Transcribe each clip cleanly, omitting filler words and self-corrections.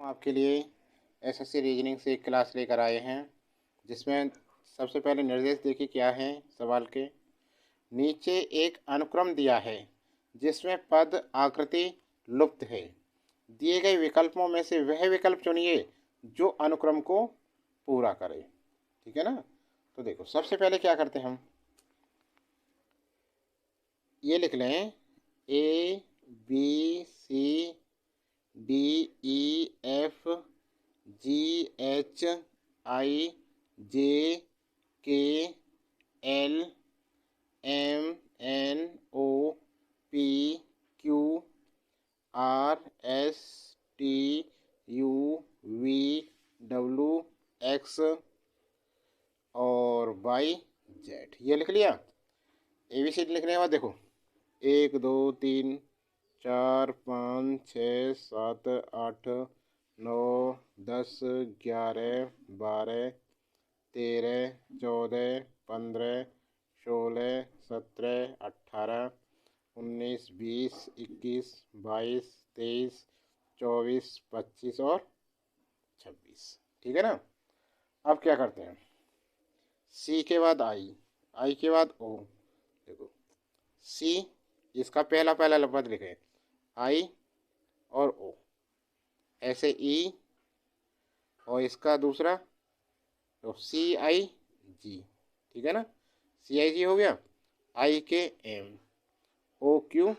आपके लिए SSC reasoning से एक क्लास लेकर आए हैं, जिसमें सबसे पहले निर्देश देखिए क्या है सवाल के। नीचे एक अनुक्रम दिया है जिसमें पद आकृति लुप्त है। दिए गए विकल्पों में से वह विकल्प चुनिए जो अनुक्रम को पूरा करे। ठीक है ना। तो देखो सबसे पहले क्या करते हैं हम, ये लिख लें A B C D E F G H I J K L M N O P Q R S T U V W X और वाई जेड। ये लिख लिया। ABC लिखने के बाद देखो 1 2 3 4 5 6 7 8 9 10 11 12 13 14 15 16 17 18 19 20 21 22 23 24 25 और 26। ठीक है ना। अब क्या करते हैं, सी के बाद आई के बाद ओ। देखो सी इसका पहला पहला पद लिखे, आई और ओ, ऐसे ई और इसका दूसरा तो सी आई जी। ठीक है ना। सी आई जी हो गया। आई के एम ओ क्यू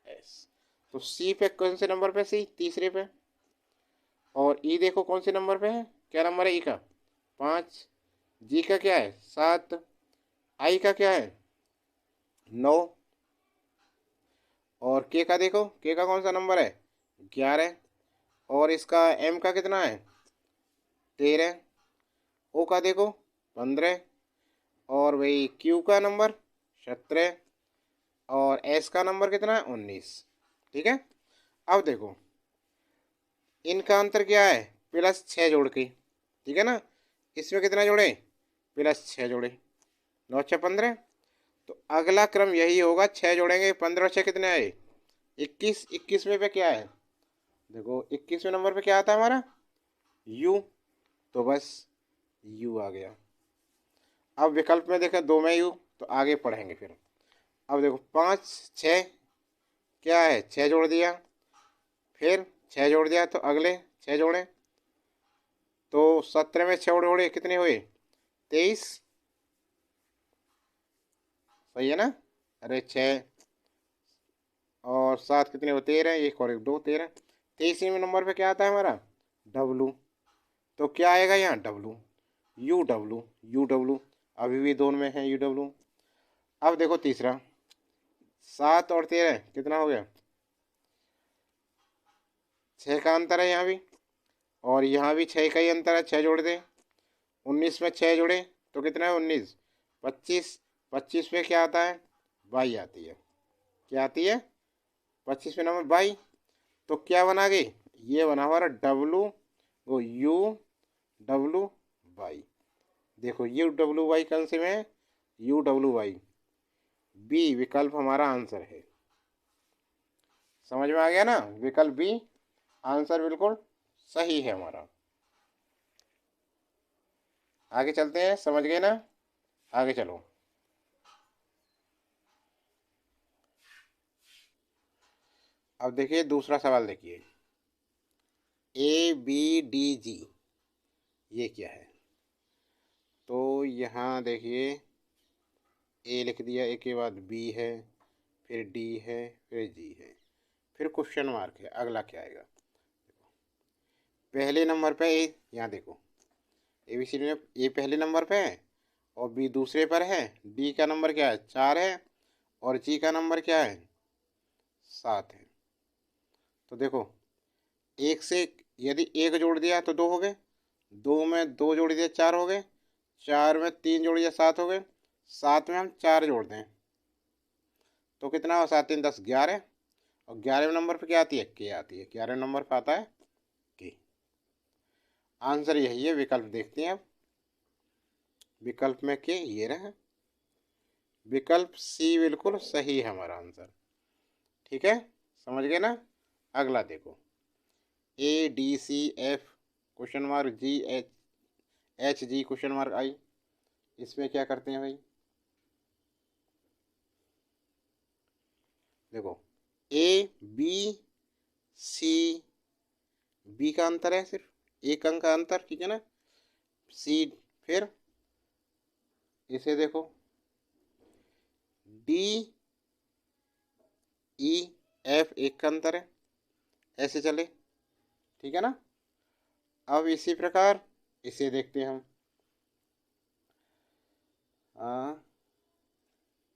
एस। तो सी पे कौन से नंबर पे, सी तीसरे पे, और ई देखो कौन से नंबर पे है, क्या नंबर है ई का 5, जी का क्या है 7, आई का क्या है 9, और के का देखो, के का कौन सा नंबर है 11, और इसका एम का कितना है 13, ओ का देखो 15, और वही क्यू का नंबर 17, और एस का नंबर कितना है 19। ठीक है। अब देखो इनका अंतर क्या है, +6 जोड़ के। ठीक है ना। इसमें कितना जोड़े, +6 जोड़े, 9 6 15। तो अगला क्रम यही होगा, 6 जोड़ेंगे, 15 6 कितने आए 21। 21वें पे क्या है, देखो 21वें नंबर पे क्या आता है हमारा यू, तो बस यू आ गया। अब विकल्प में देखें 2 में यू, तो आगे पढ़ेंगे फिर। अब देखो 5 6 क्या है 6 जोड़ दिया, फिर 6 जोड़ दिया, तो अगले 6 जोड़े, तो 17 में 6 जोड़े कितने हुए 23। सही है ना। अरे 6 और 7 कितने हुए 13, एक और एक 2 13। 23वें नंबर पे क्या आता है हमारा डब्लू, तो क्या आएगा यहाँ W, you W you W, अभी भी दोनों में है यू डब्लू। अब देखो तीसरा 7 और 13 कितना हो गया 6 का अंतर है यहाँ भी, और यहाँ भी 6 का ही अंतर है, 6 जोड़ दें, 19 में 6 जोड़े तो कितना है 19, 25। 25 में क्या आता है बाई आती है, क्या आती है 25वें नंबर बाई। तो क्या बना गई, ये बना हमारा डब्लू वो यू डब्लू वाई। देखो यू डब्लू वाई कौन से में है, यू डब्लू वाई, बी विकल्प हमारा आंसर है। समझ में आ गया ना, विकल्प बी आंसर बिल्कुल सही है हमारा। आगे चलते हैं, समझ गए ना, आगे चलो। अब देखिए दूसरा सवाल देखिए, ए बी डी जी ये क्या है। तो यहाँ देखिए ए लिख दिया, ए के बाद बी है, फिर डी है, फिर जी है, फिर क्वेश्चन मार्क है। अगला क्या आएगा, पहले नंबर पे ए, यहाँ देखो ABC में ए पहले नंबर पे है और बी दूसरे पर है, डी का नंबर क्या है 4 है, और जी का नंबर क्या है 7 है। तो देखो एक से यदि एक जोड़ दिया तो 2 हो गए, 2 में 2 जोड़ दिया 4 हो गए, 4 में 3 जोड़ दिया 7 हो गए, 7 में हम 4 जोड़ दें तो कितना हो 7 3 10 11, और 11वें नंबर पे क्या आती है के आती है, 11वें नंबर पे आता है के। आंसर यही है। विकल्प देखते हैं अब, विकल्प में के ये रहा, विकल्प सी बिल्कुल सही है हमारा आंसर। ठीक है, समझ गए ना। अगला देखो ADCF question mark GHG question mark I। इसमें क्या करते हैं भाई, देखो ABCB का अंतर है, सिर्फ एक अंक का अंतर, ठीक है ना। C, फिर इसे देखो DEF एक का अंतर है, ऐसे चले, ठीक है ना। अब इसी प्रकार इसे देखते हैं हम,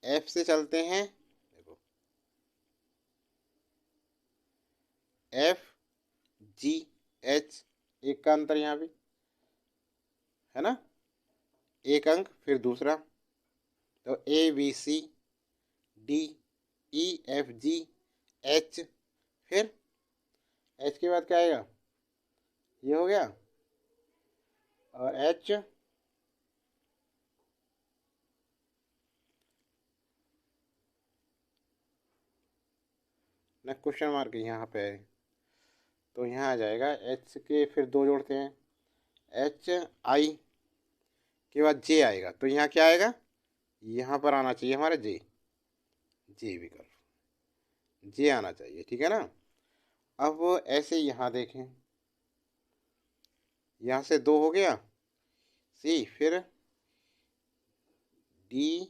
F से चलते हैं, देखो FGH एक का अंतर यहाँ भी है ना, एक अंक, फिर दूसरा, तो ABCDEFGH, फिर H के बाद क्या आएगा, ये हो गया, और H ना क्वेश्चन मार्क यहाँ पे है, तो यहाँ आ जाएगा H के, फिर दो जोड़ते हैं, HI के बाद J आएगा, तो यहाँ क्या आएगा, यहाँ पर आना चाहिए हमारा J विकल्प, J आना चाहिए, ठीक है ना। अब ऐसे यहाँ देखें, यहाँ से दो हो गया C, फिर D,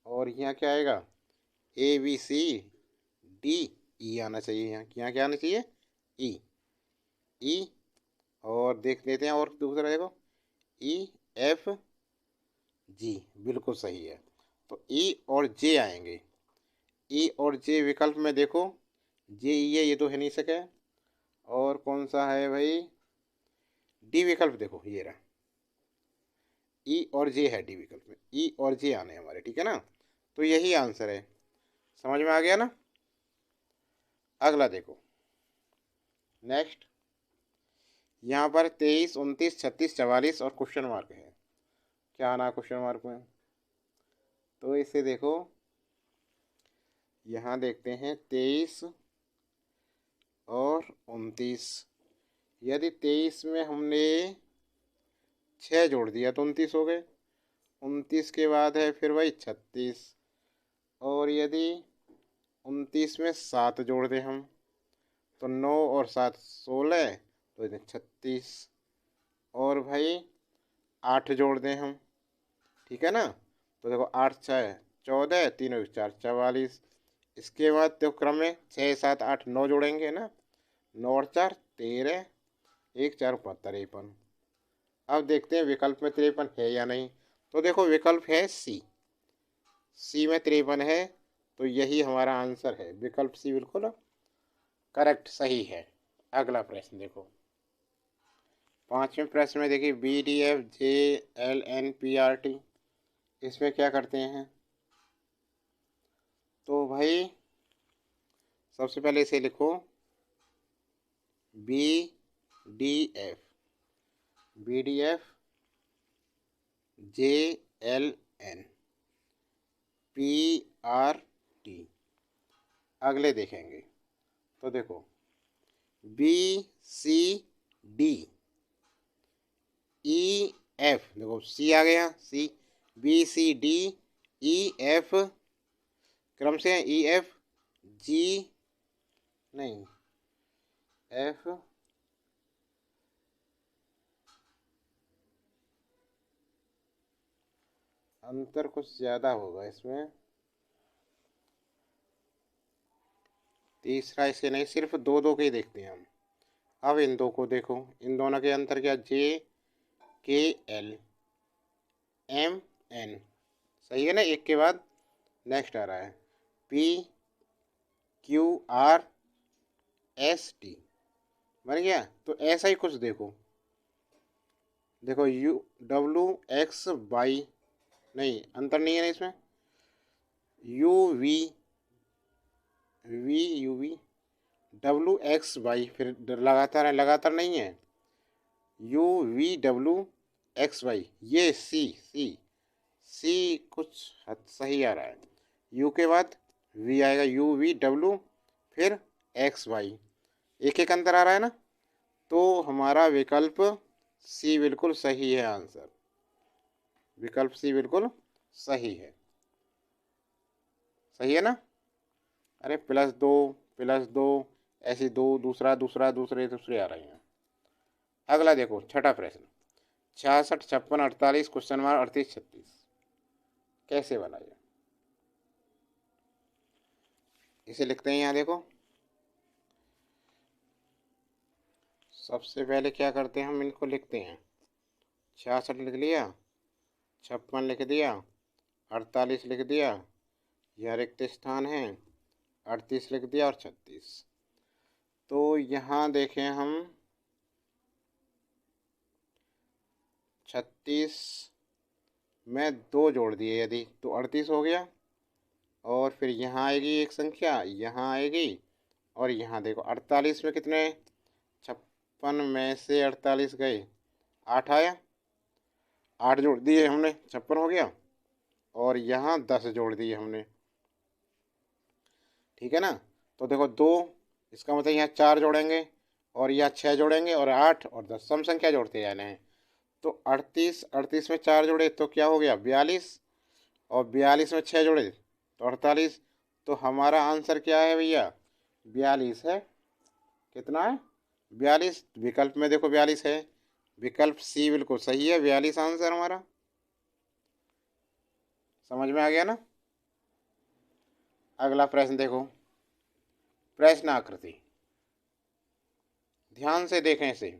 और यहाँ क्या आएगा ABCDE आना चाहिए, यहाँ क्या आना चाहिए, E, और देख लेते हैं, और दूसरा देखो EFG, बिल्कुल सही है, तो E और J आएंगे। E और J विकल्प में देखो, JE है, ये तो है नहीं सके, और कौन सा है भाई, D विकल्प, देखो ये रहा, E और J है D विकल्प में, E और J आने हमारे, ठीक है ना, तो यही आंसर है, समझ में आ गया ना। अगला देखो, नेक्स्ट, यहाँ पर 23, 29, 36, 44 और क्वेश्चन मार्क है, क्या आना क्वेश्चन मार्क में, तो इसे देखो, यहाँ देखते हैं 23 और 29, यदि 23 में हमने 6 जोड़ दिया तो 29 हो गए, 29 के बाद है फिर भाई 36, और यदि 29 में 7 जोड़ दें हम तो 9 और 7 16, तो 36, और भाई 8 जोड़ दें हम, ठीक है ना, तो देखो 8 6 14, 3 और 4 44, इसके बाद तो क्रम में 6 7 8 9 जोड़ेंगे ना, 9 और 4 13, 1 4 75 53। अब देखते हैं विकल्प में 53 है या नहीं, तो देखो विकल्प है सी में 53 है, तो यही हमारा आंसर है, विकल्प सी बिल्कुल करेक्ट, सही है। अगला प्रश्न देखो, 5वें प्रश्न में देखिए BDFJLNPRT, इसमें क्या करते हैं, तो भाई सबसे पहले इसे लिखो BDF JLNPRT, अगले देखेंगे, तो देखो BCDEF, देखो C आ गया, C BCDEF क्रम से EF G नहीं F, अंतर कुछ ज़्यादा होगा इसमें, तीसरा इसे नहीं, सिर्फ दो दो के ही देखते हैं हम। अब इन दो को देखो, इन दोनों के अंतर क्या, JKLMN, सही है ना, एक के बाद नेक्स्ट आ रहा है PQRST, बन गया, तो ऐसा ही कुछ देखो, देखो WXY, नहीं अंतर नहीं है ना इसमें, UV WXY, फिर लगातार है, लगातार नहीं है, UVWXY, ये सी कुछ सही आ रहा है, U के बाद V आएगा, UVW फिर XY, एक एक अंतर आ रहा है ना, तो हमारा विकल्प सी बिल्कुल सही है आंसर। विकल्प सी बिल्कुल सही है। सही है ना। अरे प्लस दो ऐसे दो दूसरा दूसरा दूसरे दूसरे आ रहे हैं। अगला देखो छठा प्रश्न, 66 56 48 क्वेश्चन मार्क 38 36 कैसे बनाया। इसे लिखते हैं यहाँ देखो। सबसे पहले क्या करते हैं, हम इनको लिखते हैं। 66 लिख लिया, 56 लिख दिया, 48 लिख दिया, यह रिक्त स्थान है, 38 लिख दिया और 36। तो यहाँ देखें हम 36 में 2 जोड़ दिए यदि तो 38 हो गया। और फिर यहाँ आएगी एक संख्या, यहाँ आएगी, और यहाँ देखो 48 में कितने, 56 में से 48 गए, 8 आया, 8 जोड़ दिए हमने, 56 हो गया। और यहाँ 10 जोड़ दिए हमने, ठीक है ना। तो देखो 2, इसका मतलब यहाँ 4 जोड़ेंगे, और यहाँ 6 जोड़ेंगे, और 8 और 10 सम संख्या जोड़ते जाने हैं। तो 38 में 4 जोड़े तो क्या हो गया 42, और 42 में 6 जोड़े तो 48। तो हमारा आंसर क्या है भैया, 42 है। कितना है 42, विकल्प में देखो 42 है। विकल्प सी बिल्कुल सही है, 42 आंसर हमारा। समझ में आ गया ना। अगला प्रश्न देखो, प्रश्न आकृति, ध्यान से देखें इसे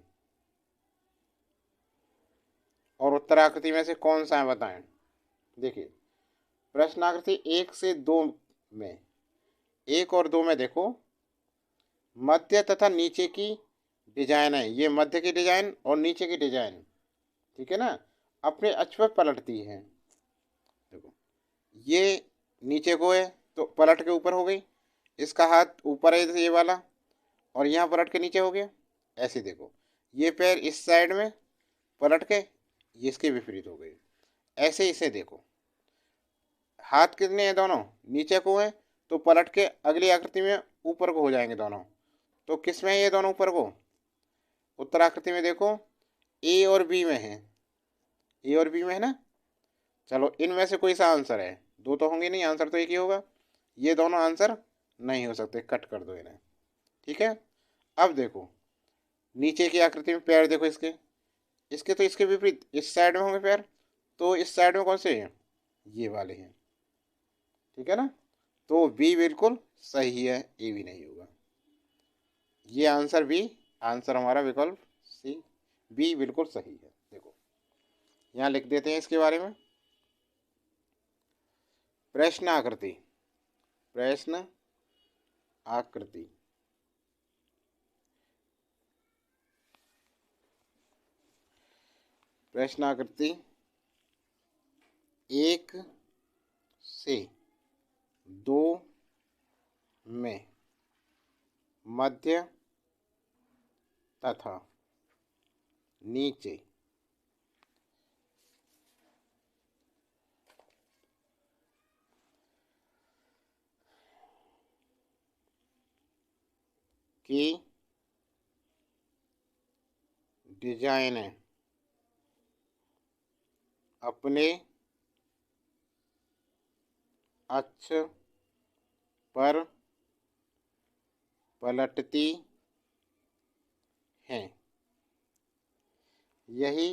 और उत्तराकृति में से कौन सा है बताएं। देखिए प्रश्नाकृति 1 से 2 में, 1 और 2 में देखो मध्य तथा नीचे की डिजाइन है। ये मध्य की डिजाइन और नीचे की डिजाइन, ठीक है ना, अपने अक्ष पर पलटती है। देखो ये नीचे को है तो पलट के ऊपर हो गई, इसका हाथ ऊपर है ये वाला, और यहाँ पलट के नीचे हो गया। ऐसे देखो ये पैर इस साइड में पलट के ये इसके विपरीत हो गए। ऐसे इसे देखो, हाथ कितने हैं दोनों नीचे को हैं, तो पलट के अगली आकृति में ऊपर को हो जाएंगे दोनों। तो किस में है ये दोनों ऊपर को, उत्तराकृति में देखो ए और बी में है, ए और बी में है ना। चलो इनमें से कोई सा आंसर है, दो तो होंगे नहीं, आंसर तो एक ही होगा। ये दोनों आंसर नहीं हो सकते, कट कर दो इन्हें, ठीक है। अब देखो नीचे की आकृति में पैर देखो इसके, इसके तो इसके विपरीत इस साइड में होंगे पैर, तो इस साइड में कौन से हैं, ये वाले हैं, ठीक है ना। तो बी बिल्कुल सही है, ए भी नहीं होगा। ये आंसर बी, आंसर हमारा विकल्प सी, बी बिल्कुल सही है। देखो यहाँ लिख देते हैं इसके बारे में। प्रश्न आकृति, प्रश्न आकृति, प्रश्न आकृति 1 से 2 में मध्य तथा नीचे की डिजाइन अपने अक्ष पर पलटती हैं। यही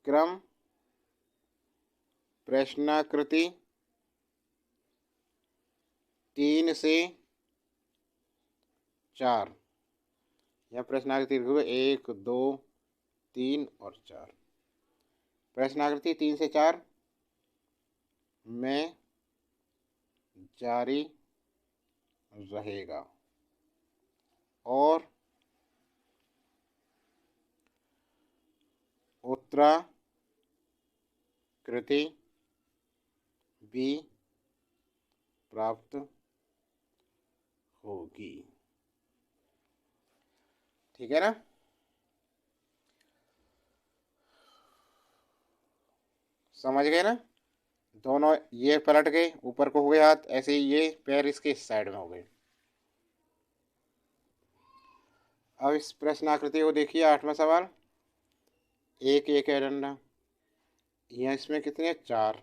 क्रम प्रश्नाकृति 3 से 4, यह प्रश्नाकृति 1 2 3 और 4, प्रश्नाकृति 3 से 4 में जारी रहेगा और उत्तराकृति भी प्राप्त होगी, ठीक है ना। समझ गए ना। दोनों ये पलट गए, ऊपर को हो गए हाथ, ऐसे ही ये पैर इसके इस साइड में हो गए। अब इस प्रश्न आकृति को देखिए, 8वां सवाल। एक एक है डंडा, यहाँ इसमें कितने 4,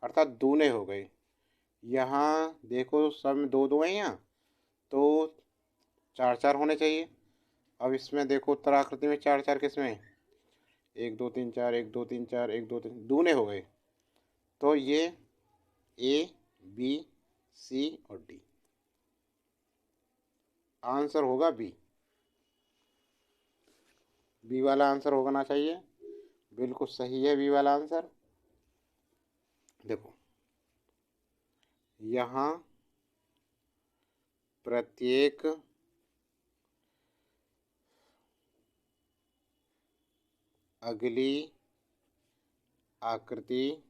अर्थात दूने हो गए। यहाँ देखो सब में दो दो हैं, यहाँ तो 4 4 होने चाहिए। अब इसमें देखो उत्तर आकृति में 4 4 किसमें, 1 2 3 4, 1 2 3 4, 1 2 3, दूने हो गए। तो ये ए बी सी और डी, आंसर होगा बी। बी वाला आंसर होना चाहिए, बिल्कुल सही है बी वाला आंसर। देखो यहाँ प्रत्येक अगली आकृति,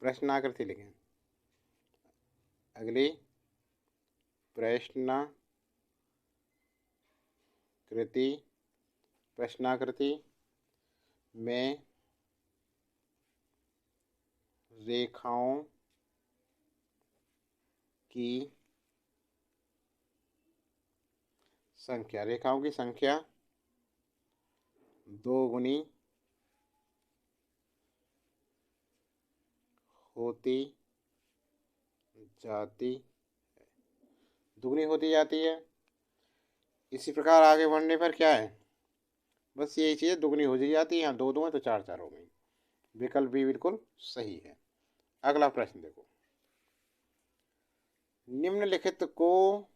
प्रश्न आकृति लिखें, अगली प्रश्नाकृति में रेखाओं की संख्या, रेखाओं की संख्या 2 गुनी होती जाती है, दुगनी होती जाती है। इसी प्रकार आगे बढ़ने पर क्या है, बस यही चीज़ दुगनी हो जाती है। यहाँ दो दो है तो 4 4 हो गई। विकल्प भी बिल्कुल सही है। अगला प्रश्न देखो, निम्नलिखित को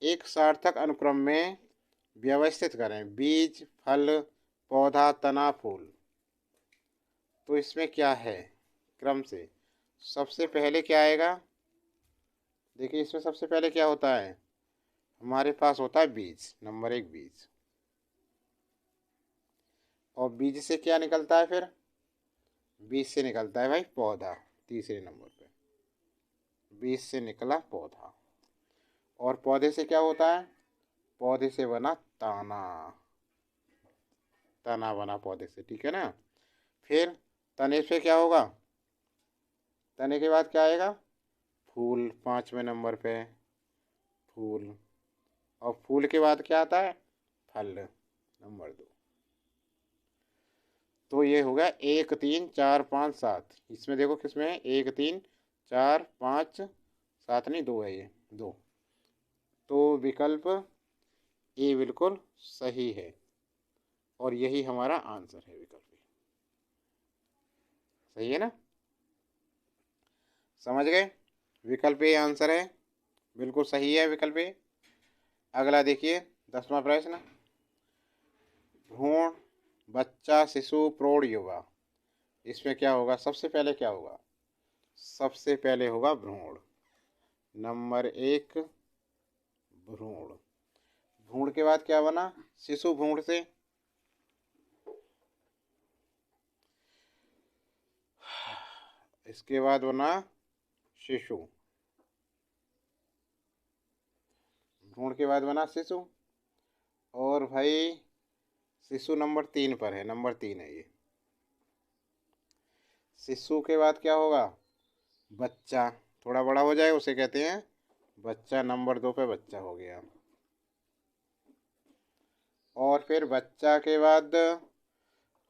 एक सार्थक अनुक्रम में व्यवस्थित करें, बीज फल पौधा तना फूल। तो इसमें क्या है क्रम से, सबसे पहले क्या आएगा, देखिए इसमें सबसे पहले क्या होता है, हमारे पास होता है बीज, नंबर 1 बीज। और बीज से क्या निकलता है, फिर बीज से निकलता है भाई पौधा, तीसरे नंबर पे बीज से निकला पौधा। और पौधे से क्या होता है, पौधे से बना तना, तना बना पौधे से, ठीक है ना। फिर तने से क्या होगा, तने के बाद क्या आएगा, फूल 5वें नंबर पे फूल। और फूल के बाद क्या आता है, फल नंबर 2। तो ये हो गया 1 3 4 5 7। इसमें देखो किसमें है, 1 3 4 5 7 नहीं 2 है, ये 2। तो विकल्प ए बिल्कुल सही है और यही हमारा आंसर है, विकल्प ए सही है ना, समझ गए। विकल्प ए आंसर है, बिल्कुल सही है विकल्प ए। अगला देखिए 10वां प्रश्न, भ्रूण बच्चा शिशु प्रौढ़ युवा, इसमें क्या होगा, सबसे पहले क्या होगा, सबसे पहले होगा भ्रूण, नंबर 1 भ्रूण। भ्रूण के बाद क्या बना, शिशु, भ्रूण से इसके बाद बना शिशु, भ्रूण के बाद बना शिशु। और भाई शिशु नंबर 3 पर है, नंबर 3 है ये। शिशु के बाद क्या होगा, बच्चा, थोड़ा बड़ा हो जाए उसे कहते हैं बच्चा, नंबर 2 पे बच्चा हो गया। और फिर बच्चा के बाद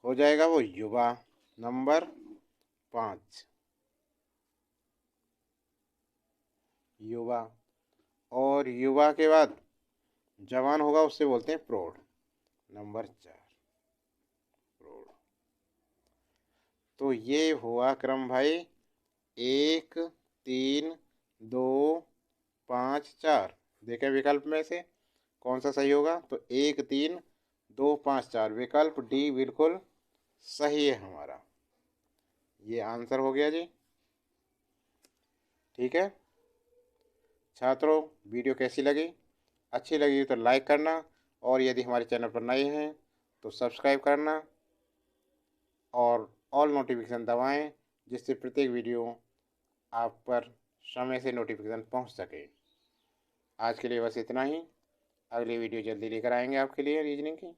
हो जाएगा वो युवा, नंबर 5 युवा। और युवा के बाद जवान होगा उससे बोलते हैं प्रौढ़, नंबर 4 प्रौढ़। तो ये हुआ क्रम भाई 1 3 2 5 4। देखें विकल्प में से कौन सा सही होगा, तो 1 3 2 5 4, विकल्प डी बिल्कुल सही है हमारा, ये आंसर हो गया जी। ठीक है छात्रों, वीडियो कैसी लगी, अच्छी लगी तो लाइक करना, और यदि हमारे चैनल पर नए हैं तो सब्सक्राइब करना और ऑल नोटिफिकेशन दबाएं, जिससे प्रत्येक वीडियो आप पर समय से नोटिफिकेशन पहुंच सके। आज के लिए बस इतना ही, अगली वीडियो जल्दी लेकर आएंगे आपके लिए रीजनिंग की।